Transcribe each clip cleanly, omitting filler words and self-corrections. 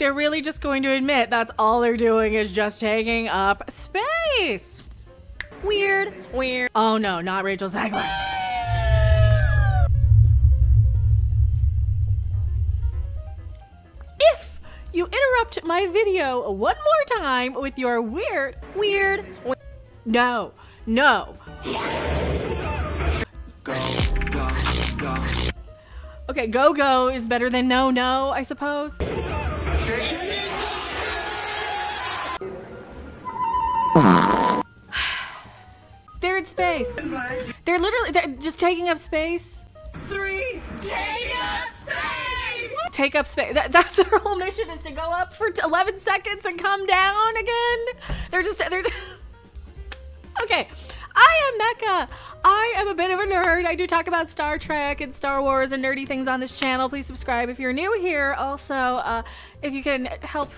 you're really just going to admit that's all they're doing is just taking up space. Weird. Oh no, not Rachel Zegler. If you interrupt my video one more time with your weird. No. Okay, go is better than no, I suppose. They're in space. They're just taking up space. 3, take up space! Take up space. That's their whole mission, is to go up for 11 seconds and come down again. They're okay. I am Mecca. I am a bit of a nerd. I do talk about Star Trek and Star Wars and nerdy things on this channel. Please subscribe if you're new here. Also, if you can help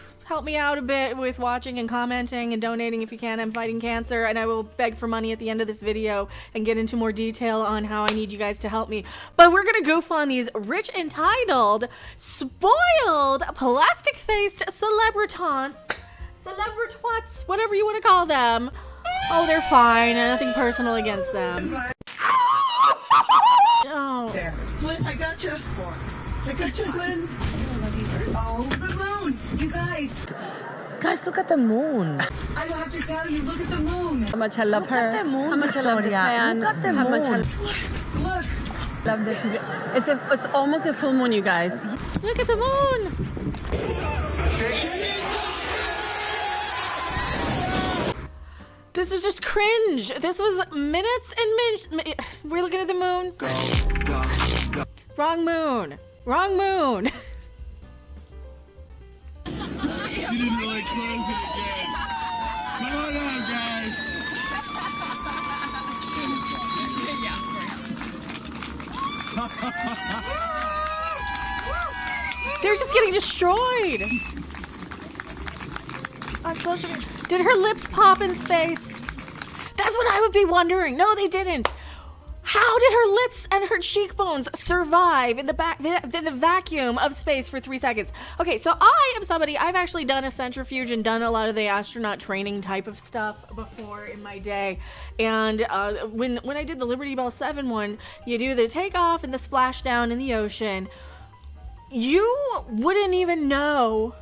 me out a bit with watching and commenting and donating if you can. I'm fighting cancer, and I will beg for money at the end of this video and get into more detail on how I need you guys to help me. But we're gonna goof on these rich, entitled, spoiled, plastic-faced celebritants, whatever you want to call them. Oh, they're fine. Nothing personal against them. Oh. There. Flynn, I gotcha. Flynn. Oh, the moon. You guys. Guys, look at the moon. I don't have to tell you, look at the moon. How much I love Look her. at the moon, How much I love this Victoria. man. Look at the How much I moon. Look. love this. It's almost a full moon, you guys. Look at the moon. This is just cringe. This was minutes and minutes. We're looking at the moon. Wrong moon. Wrong moon. You didn't really close it again. Come on out, guys. They're just getting destroyed. Unfortunately, did her lips pop in space? That's what I would be wondering. No, they didn't. How did her lips and her cheekbones survive in the vacuum of space for 3 seconds? Okay, so I am somebody, I've actually done a centrifuge and done a lot of the astronaut training type of stuff before in my day. And when I did the Liberty Bell 7 one, you do the takeoff and the splashdown in the ocean. You wouldn't even know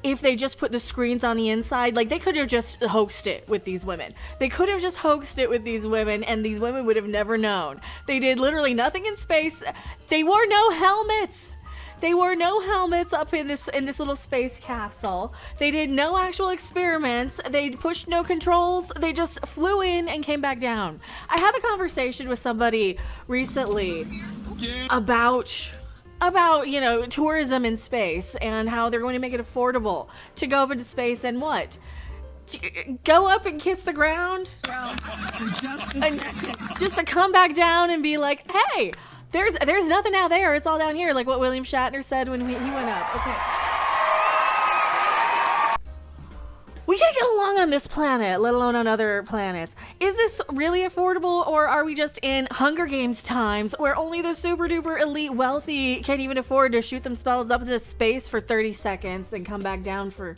if they just put the screens on the inside. Like, they could have just hoaxed it with these women. They could have just hoaxed it with these women, and these women would have never known. They did literally nothing in space. They wore no helmets. They wore no helmets up in this little space capsule. They did no actual experiments. They pushed no controls. They just flew in and came back down. I had a conversation with somebody recently about tourism in space and how they're going to make it affordable to go up into space and what? Go up and kiss the ground? And just to come back down and be like, hey, there's nothing out there. It's all down here. Like what William Shatner said when he went up. Okay. We can't get along on this planet, let alone on other planets. Is this really affordable, or are we just in Hunger Games times where only the super duper elite wealthy can't even afford to shoot themselves up into space for 30 seconds and come back down for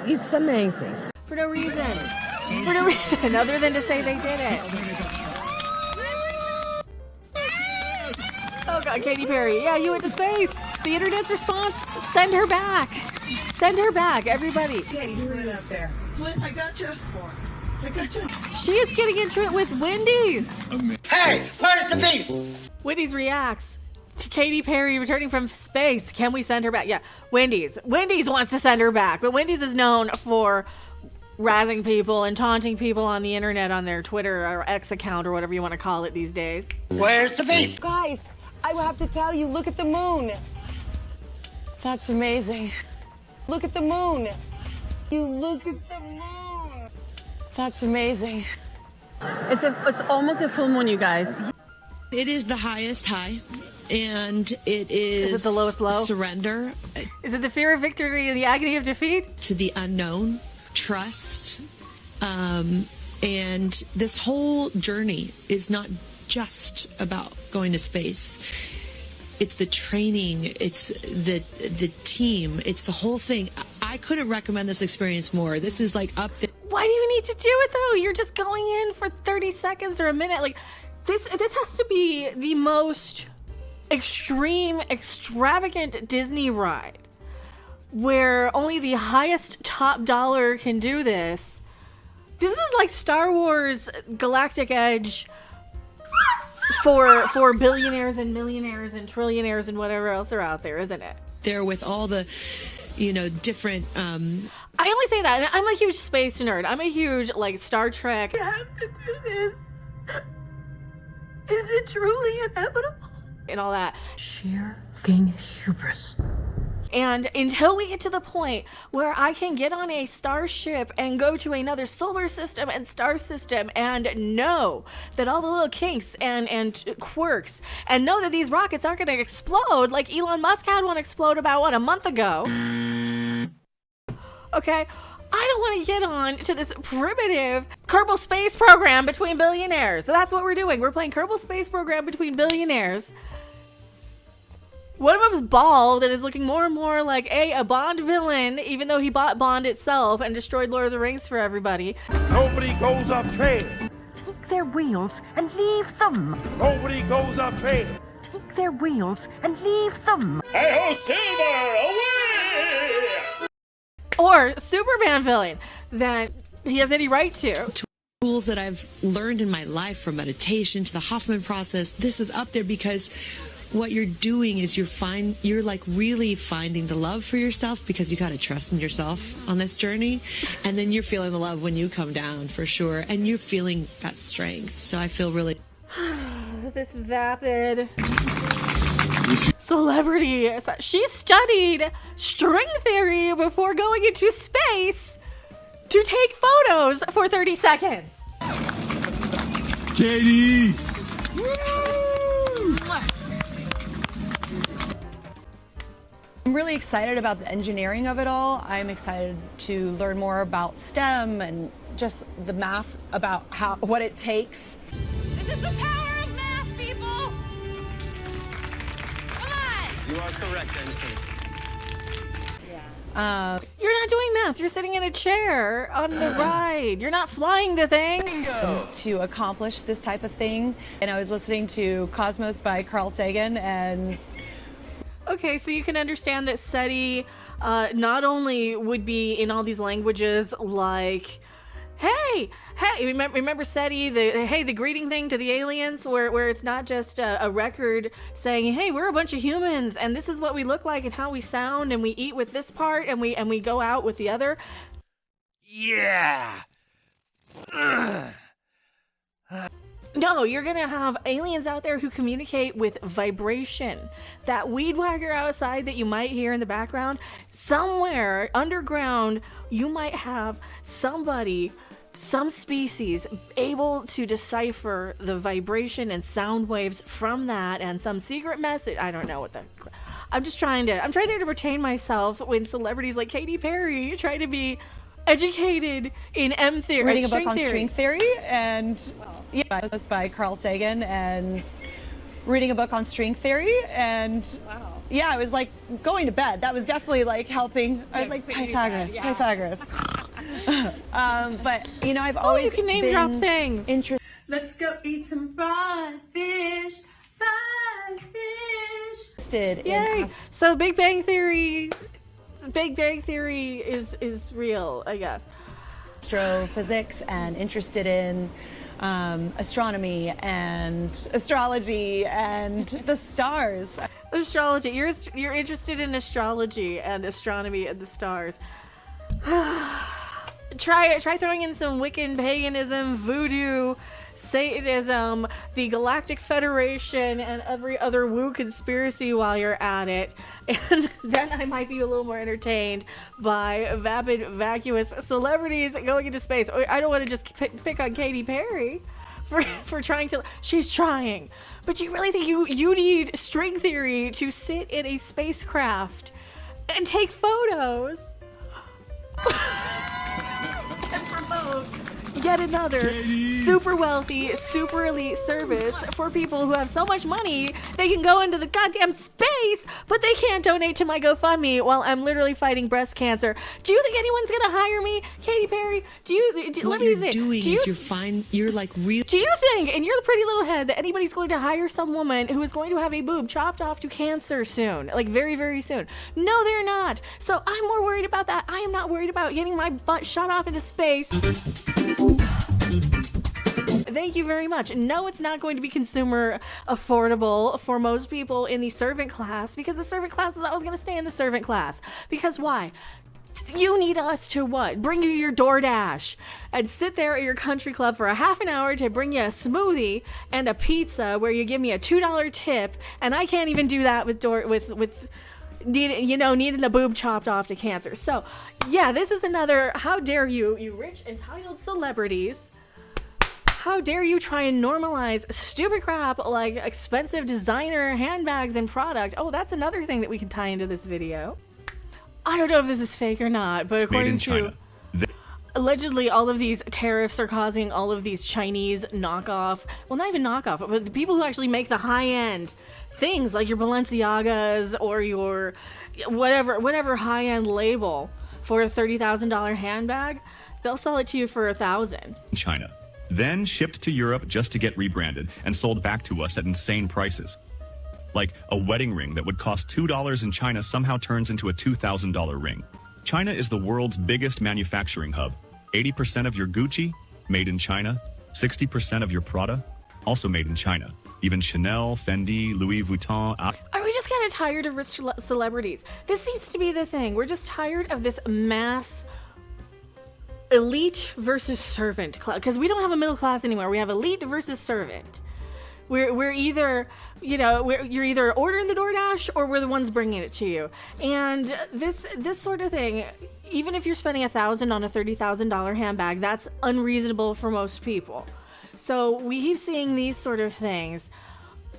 It's amazing. no reason? For no reason other than to say they did it. Oh God, Katy Perry. Yeah, you went to space. The internet's response, send her back. Send her back, everybody. Katy, Flynn up there. Flynn, I gotcha. She is getting into it with Wendy's. Hey, where's the beef? Wendy's reacts to Katy Perry returning from space. Can we send her back? Yeah, Wendy's wants to send her back, but Wendy's is known for razzing people and taunting people on the internet on their Twitter or X account or whatever you want to call it these days. Where's the beef? Guys, I will have to tell you, look at the moon. That's amazing. Look at the moon. You look at the moon. That's amazing. It's almost a full moon, you guys. It is the highest high, and it is Is it the lowest low? surrender Is it the fear of victory and the agony of defeat? to the unknown, trust, and this whole journey is not just about going to space. it's the training, it's the team, it's the whole thing. I couldn't recommend this experience more. This is like up there. Why do you need to do it though? You're just going in for 30 seconds or a minute. Like this has to be the most extreme, extravagant Disney ride where only the highest top dollar can do this. This is like Star Wars Galactic Edge for billionaires and millionaires and trillionaires and whatever else are out there, isn't it? There with all the, different. I only say that, and I'm a huge space nerd. I'm a huge like Star Trek. You have to do this. Is it truly inevitable? And all that. Sheer fucking hubris. And until we get to the point where I can get on a starship and go to another solar system and star system and know that all the little kinks and quirks and know that these rockets aren't going to explode like Elon Musk had one explode about, a month ago. Okay? I don't want to get on to this primitive Kerbal Space Program between billionaires. So that's what we're doing. We're playing Kerbal Space Program between billionaires. One of them's bald and is looking more and more like a Bond villain, even though he bought Bond itself and destroyed Lord of the Rings for everybody. Nobody goes off trail. Take their wheels and leave them. Nobody goes off trail. Take their wheels and leave them. Hey-ho, Silver, away! Or Superman villain that he has any right to. Tools that I've learned in my life, from meditation to the Hoffman process, this is up there because what you're doing is you're like really finding the love for yourself, because you got to trust in yourself on this journey, and then you're feeling the love when you come down, for sure, and you're feeling that strength. So I feel really This vapid celebrity. She studied string theory before going into space to take photos for 30 seconds. Katy! I'm really excited about the engineering of it all. I'm excited to learn more about STEM and just the math, about what it takes. This is the power of math, people! Come on! You are correct, NC. You're not doing math. You're sitting in a chair on the ride. You're not flying the thing. To accomplish this type of thing. And I was listening to Cosmos by Carl Sagan, and Okay, so you can understand that SETI not only would be in all these languages like, hey, remember SETI, the greeting thing to the aliens, where it's not just a record saying, hey, we're a bunch of humans and this is what we look like and how we sound and we eat with this part and we go out with the other. Yeah! No, you're gonna have aliens out there who communicate with vibration. That weed whacker outside that you might hear in the background, somewhere underground, you might have somebody, some species, able to decipher the vibration and sound waves from that, and some secret message. I don't know what the. I'm trying to entertain myself when celebrities like Katy Perry try to be educated in M theory. reading a book on string theory, and by Carl Sagan, and reading a book on string theory, and yeah, I was like going to bed. That was definitely like helping. I was like Pythagoras. But I've always you can name drop things. Let's go eat some fried fish. Yay! So Big Bang Theory is real, I guess. Astrophysics, and interested in astronomy and astrology and the stars. Astrology. You're interested in astrology and astronomy and the stars. Try throwing in some Wiccan paganism, voodoo, Satanism, the Galactic Federation, and every other woo conspiracy while you're at it, and then I might be a little more entertained by vapid, vacuous celebrities going into space. I don't want to just pick on Katy Perry for trying to. She's trying, but you really think you need string theory to sit in a spacecraft and take photos? And promote yet another Katy. super wealthy, super elite service for people who have so much money they can go into the goddamn space, but they can't donate to my GoFundMe while I'm literally fighting breast cancer. Do you think anyone's gonna hire me, Katy Perry? What Let me you're see. doing Do you is you're like real. do you think, in your pretty little head, that anybody's going to hire some woman who is going to have a boob chopped off to cancer soon? Like, very, very soon. No, they're not. So I'm more worried about that. I am not worried about getting my butt shot off into space. Thank you very much. No, it's not going to be consumer affordable for most people in the servant class, because the servant class is always going to stay in the servant class. Because why? You need us to what? Bring you your DoorDash and sit there at your country club for a half an hour to bring you a smoothie and a pizza where you give me a $2 tip, and I can't even do that with needing a boob chopped off to cancer. So, yeah, this is another, how dare you rich, entitled celebrities. How dare you try and normalize stupid crap like expensive designer handbags and product. Oh, that's another thing that we can tie into this video. I don't know if this is fake or not, but according to allegedly all of these tariffs are causing all of these Chinese knockoff, well, not even knockoff, but the people who actually make the high-end things like your Balenciagas or your whatever high-end label for a $30,000 handbag, they'll sell it to you for $1,000. China, then shipped to Europe just to get rebranded and sold back to us at insane prices. Like a wedding ring that would cost $2 in China somehow turns into a $2,000 ring. China is the world's biggest manufacturing hub. 80% of your Gucci, made in China. 60% of your Prada, also made in China. Even Chanel, Fendi, Louis Vuitton. Are we just kind of tired of rich celebrities? This seems to be the thing. We're just tired of this mass elite versus servant class, because we don't have a middle class anymore. We have elite versus servant. We're either, you're either ordering the DoorDash or we're the ones bringing it to you. And this sort of thing, even if you're spending $1,000 on a $30,000 handbag, that's unreasonable for most people. So we keep seeing these sort of things,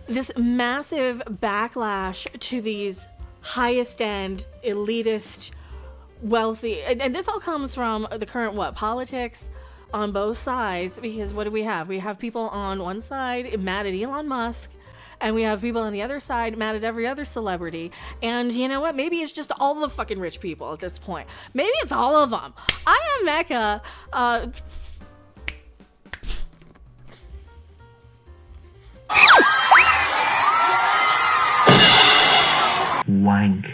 this massive backlash to these highest end, elitist, wealthy, and this all comes from the current politics on both sides, because what do we have? We have people on one side mad at Elon Musk, and we have people on the other side mad at every other celebrity. And you know what? Maybe it's just all the fucking rich people at this point. Maybe it's all of them. I am Mecca. Wank.